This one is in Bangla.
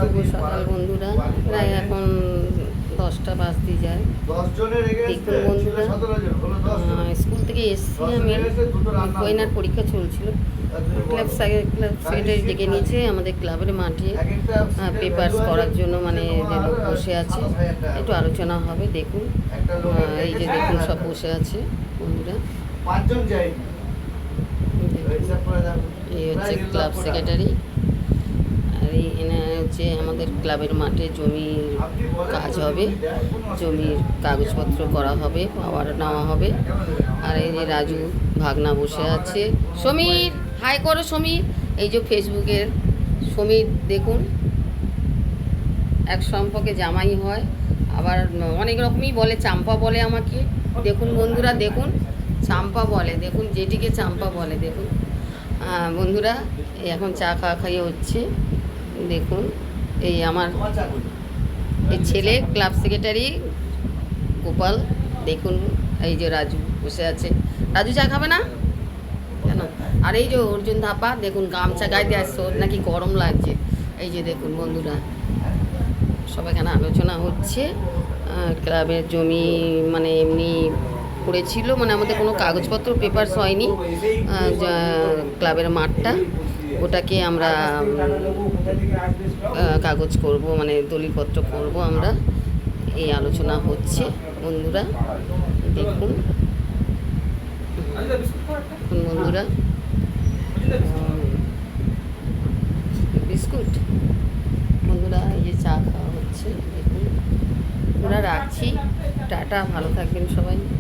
শুভ সকাল বন্ধুরা, প্রায় এখন 10টা বাজতে যায়। দেখুন বন্ধুরা, স্কুল থেকে এসছি আমি, কোয়েনার পরীক্ষা চলছিল। ক্লাব সেক্রেটারি ডেকে নিয়েছে আমাদের ক্লাবের মাঠে পেপারস করার জন্য, মানে যে লোক বসে আছে, একটু আলোচনা হবে। দেখুন এই যে দেখুন সব বসে আছে বন্ধুরা। এই হচ্ছে ক্লাব সেক্রেটারি, আর এখানে হচ্ছে আমাদের ক্লাবের মাঠে জমির কাজ হবে, জমির কাগজপত্র করা হবে, পাওয়ার নেওয়া হবে। আর এই যে রাজু ভাগনা বসে আছে। সমীর, হাই করো সমীর। এই যে ফেসবুকের সমীর, দেখুন এক সম্পর্কে জামাই হয়, আবার অনেক রকমই বলে, চাম্পা বলে আমাকে। দেখুন বন্ধুরা, দেখুন চাম্পা বলে, দেখুন যেটিকে চাম্পা বলে। দেখুন বন্ধুরা, এখন চা খাইয়ে হচ্ছে। দেখুন এই আমার এই ছেলে ক্লাব সেক্রেটারি গোপাল। দেখুন এই যে রাজু বসে আছে। রাজু চা খাবে না কেন? আর এই যে অর্জুন ধাপা, দেখুন গামছা গাইতে আসছে, ওর নাকি গরম লাগছে। এই যে দেখুন বন্ধুরা, সব এখানে আলোচনা হচ্ছে। ক্লাবের জমি মানে এমনি পড়েছিল, মানে আমাদের কোনো কাগজপত্র পেপারস হয়নি। ক্লাবের মাঠটা, ওটাকে আমরা কাগজ করব, মানে দলিলপত্র করব আমরা। এই আলোচনা হচ্ছে বন্ধুরা। দেখুন বন্ধুরা, বিস্কুট বন্ধুরা, এই যে চা খাওয়া হচ্ছে। দেখুন, ওরা রাখছি। টাটা, ভালো থাকবেন সবাই।